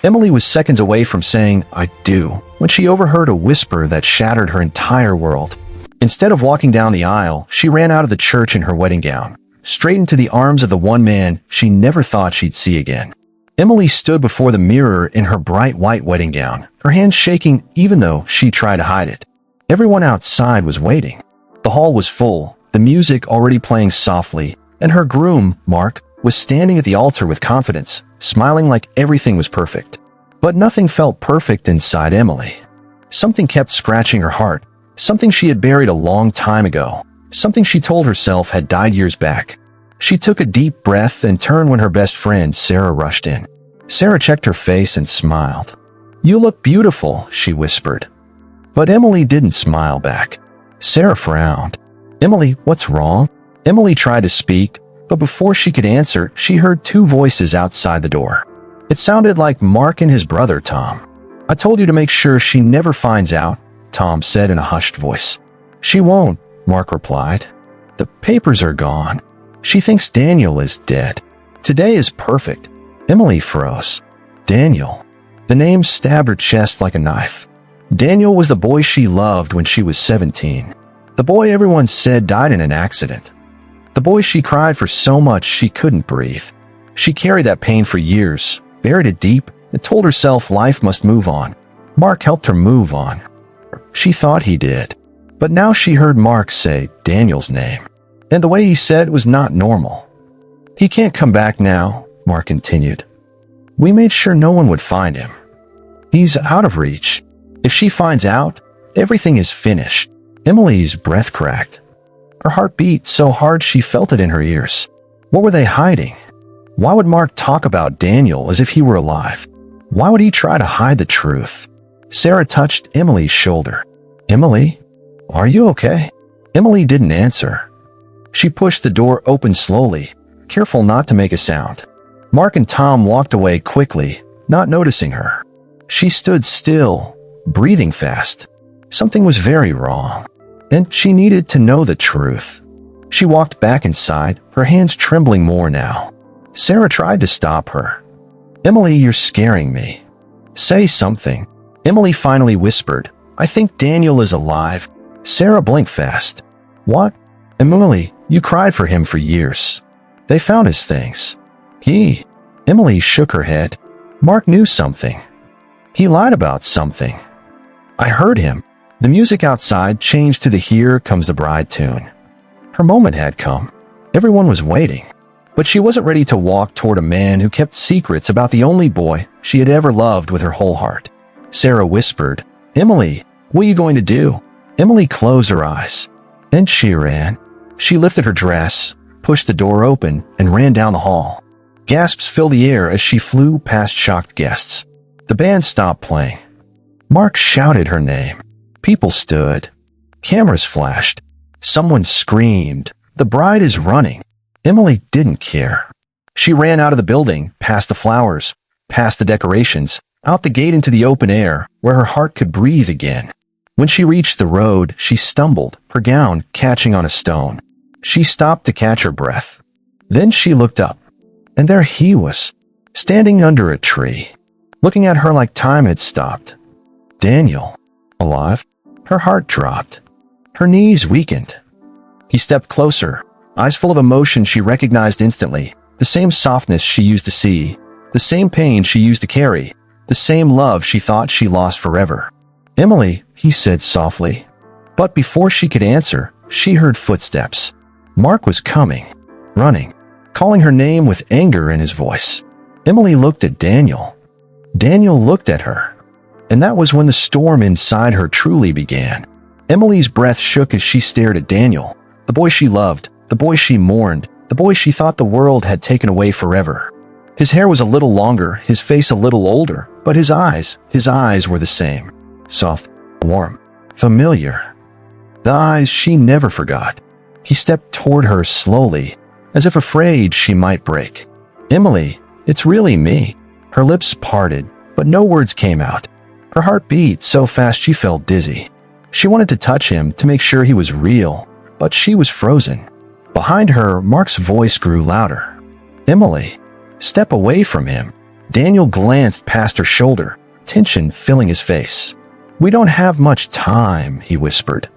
Emily was seconds away from saying, "I do," when she overheard a whisper that shattered her entire world. Instead of walking down the aisle, she ran out of the church in her wedding gown, straight into the arms of the one man she never thought she'd see again. Emily stood before the mirror in her bright white wedding gown, her hands shaking even though she tried to hide it. Everyone outside was waiting. The hall was full, the music already playing softly, and her groom, Mark, was standing at the altar with confidence, smiling like everything was perfect. But nothing felt perfect inside Emily. Something kept scratching her heart, something she had buried a long time ago, something she told herself had died years back. She took a deep breath and turned when her best friend, Sarah, rushed in. Sarah checked her face and smiled. "You look beautiful," she whispered. But Emily didn't smile back. Sarah frowned. "Emily, what's wrong?" Emily tried to speak, but before she could answer, she heard two voices outside the door. It sounded like Mark and his brother, Tom. "I told you to make sure she never finds out," Tom said in a hushed voice. "She won't," Mark replied. "The papers are gone. She thinks Daniel is dead. Today is perfect." Emily froze. Daniel. The name stabbed her chest like a knife. Daniel was the boy she loved when she was 17. The boy everyone said died in an accident. The boy she cried for so much she couldn't breathe. She carried that pain for years, buried it deep, and told herself life must move on. Mark helped her move on. She thought he did. But now she heard Mark say Daniel's name. And the way he said it was not normal. "He can't come back now," Mark continued. "We made sure no one would find him. He's out of reach. If she finds out, everything is finished." Emily's breath cracked. Her heart beat so hard she felt it in her ears. What were they hiding? Why would Mark talk about Daniel as if he were alive? Why would he try to hide the truth? Sarah touched Emily's shoulder. "Emily, are you okay?" Emily didn't answer. She pushed the door open slowly, careful not to make a sound. Mark and Tom walked away quickly, not noticing her. She stood still, breathing fast. Something was very wrong, and she needed to know the truth. She walked back inside, her hands trembling more now. Sarah tried to stop her. "Emily, you're scaring me. Say something." Emily finally whispered, "I think Daniel is alive." Sarah blinked fast. "What?" "Emily, you cried for him for years. They found his things." "He?" Emily shook her head. "Mark knew something. He lied about something. I heard him." The music outside changed to the "Here Comes the Bride" tune. Her moment had come. Everyone was waiting. But she wasn't ready to walk toward a man who kept secrets about the only boy she had ever loved with her whole heart. Sarah whispered, "Emily, what are you going to do?" Emily closed her eyes. And she ran. She lifted her dress, pushed the door open, and ran down the hall. Gasps filled the air as she flew past shocked guests. The band stopped playing. Mark shouted her name. People stood. Cameras flashed. Someone screamed, "The bride is running." Emily didn't care. She ran out of the building, past the flowers, past the decorations, out the gate into the open air, where her heart could breathe again. When she reached the road, she stumbled, her gown catching on a stone. She stopped to catch her breath. Then she looked up, and there he was, standing under a tree, looking at her like time had stopped. Daniel, alive? Her heart dropped. Her knees weakened. He stepped closer, eyes full of emotion she recognized instantly, the same softness she used to see, the same pain she used to carry, the same love she thought she lost forever. "Emily," he said softly. But before she could answer, she heard footsteps. Mark was coming, running, calling her name with anger in his voice. Emily looked at Daniel. Daniel looked at her. And that was when the storm inside her truly began. Emily's breath shook as she stared at Daniel, the boy she loved, the boy she mourned, the boy she thought the world had taken away forever. His hair was a little longer, his face a little older, but his eyes were the same. Soft, warm, familiar. The eyes she never forgot. He stepped toward her slowly, as if afraid she might break. "Emily, it's really me." Her lips parted, but no words came out. Her heart beat so fast she felt dizzy. She wanted to touch him to make sure he was real, but she was frozen. Behind her, Mark's voice grew louder. "Emily, step away from him. Daniel glanced past her shoulder, tension filling his face. "We don't have much time," he whispered.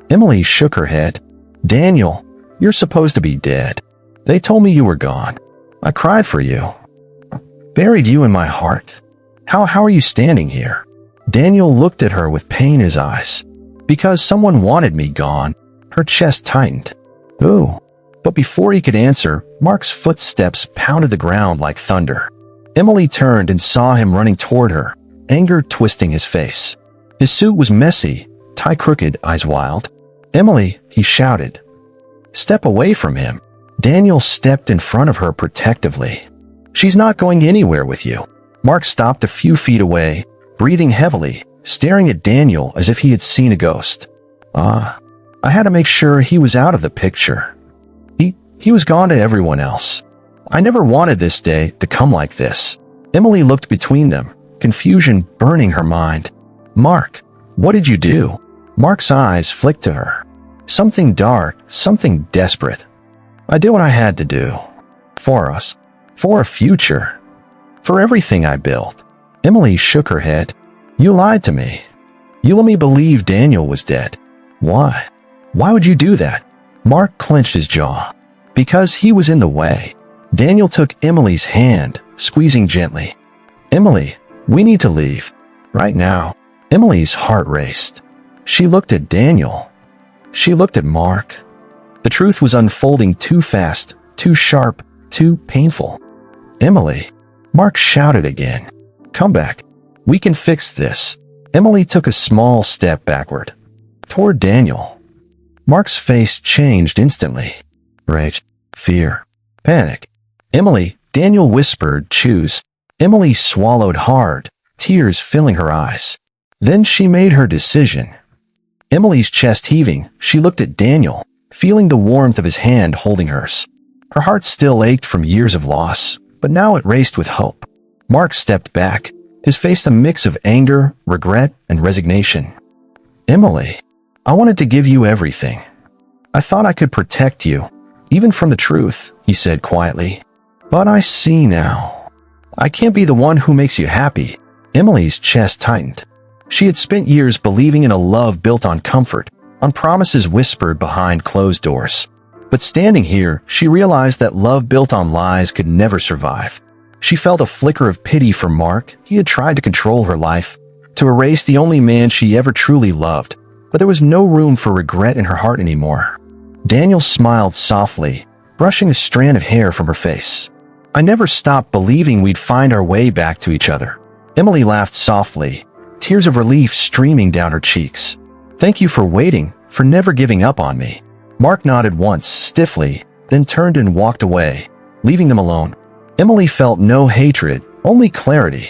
Emily shook her head. "Daniel, you're supposed to be dead. They told me you were gone. I cried for you. Buried you in my heart. How are you standing here?" Daniel looked at her with pain in his eyes. "Because someone wanted me gone." Her chest tightened. "Ooh." But before he could answer, Mark's footsteps pounded the ground like thunder. Emily turned and saw him running toward her, anger twisting his face. His suit was messy, tie crooked, eyes wild. "Emily," he shouted. "Step away from him." Daniel stepped in front of her protectively. "She's not going anywhere with you." Mark stopped a few feet away, breathing heavily, staring at Daniel as if he had seen a ghost. I had to make sure he was out of the picture. He was gone to everyone else. I never wanted this day to come like this." Emily looked between them, confusion burning her mind. "Mark, what did you do?" Mark's eyes flicked to her. "Something dark, something desperate. I did what I had to do. For us. For a future. For everything I built." Emily shook her head. "You lied to me. You let me believe Daniel was dead. Why? Why would you do that?" Mark clenched his jaw. "Because he was in the way." Daniel took Emily's hand, squeezing gently. "Emily, we need to leave. Right now." Emily's heart raced. She looked at Daniel. She looked at Mark. The truth was unfolding too fast, too sharp, too painful. "Emily," Mark shouted again. "Come back. We can fix this." Emily took a small step backward. Toward Daniel. Mark's face changed instantly. Rage, fear, panic. "Emily," Daniel whispered, "choose." Emily swallowed hard, tears filling her eyes. Then she made her decision. Emily's chest heaving, she looked at Daniel, feeling the warmth of his hand holding hers. Her heart still ached from years of loss, but now it raced with hope. Mark stepped back, his face a mix of anger, regret, and resignation. "Emily, I wanted to give you everything. I thought I could protect you, even from the truth," he said quietly. "But I see now. I can't be the one who makes you happy." Emily's chest tightened. She had spent years believing in a love built on comfort, on promises whispered behind closed doors. But standing here, she realized that love built on lies could never survive. She felt a flicker of pity for Mark. He had tried to control her life, to erase the only man she ever truly loved, but there was no room for regret in her heart anymore. Daniel smiled softly, brushing a strand of hair from her face. "I never stopped believing we'd find our way back to each other." Emily laughed softly, tears of relief streaming down her cheeks. "Thank you for waiting, for never giving up on me." Mark nodded once, stiffly, then turned and walked away, leaving them alone. Emily felt no hatred, only clarity.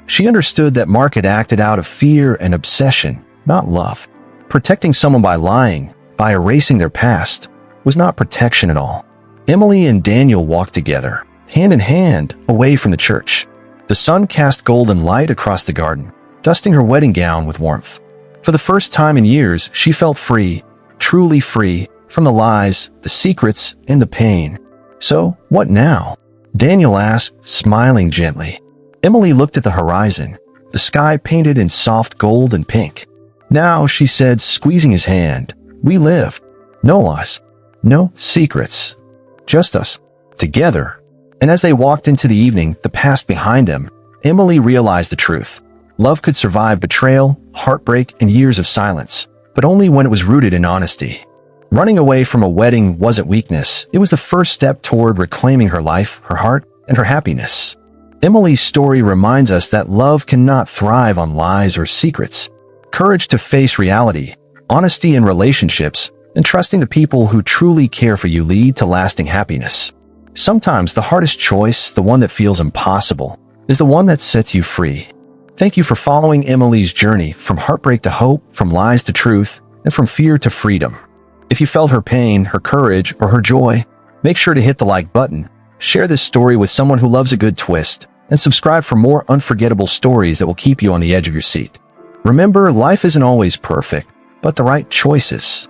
She understood that Mark had acted out of fear and obsession, not love. Protecting someone by lying, by erasing their past, was not protection at all. Emily and Daniel walked together, hand in hand, away from the church. The sun cast golden light across the garden, dusting her wedding gown with warmth. For the first time in years, she felt free, truly free, from the lies, the secrets, and the pain. "So, what now?" Daniel asked, smiling gently. Emily looked at the horizon, the sky painted in soft gold and pink. "Now," she said, squeezing his hand, "we live. No lies, no secrets. Just us, together." And as they walked into the evening, the past behind them, Emily realized the truth. Love could survive betrayal, heartbreak, and years of silence, but only when it was rooted in honesty. Running away from a wedding wasn't weakness. It was the first step toward reclaiming her life, her heart, and her happiness. Emily's story reminds us that love cannot thrive on lies or secrets. Courage to face reality, honesty in relationships, and trusting the people who truly care for you lead to lasting happiness. Sometimes the hardest choice, the one that feels impossible, is the one that sets you free. Thank you for following Emily's journey from heartbreak to hope, from lies to truth, and from fear to freedom. If you felt her pain, her courage, or her joy, make sure to hit the like button, share this story with someone who loves a good twist, and subscribe for more unforgettable stories that will keep you on the edge of your seat. Remember, life isn't always perfect, but the right choices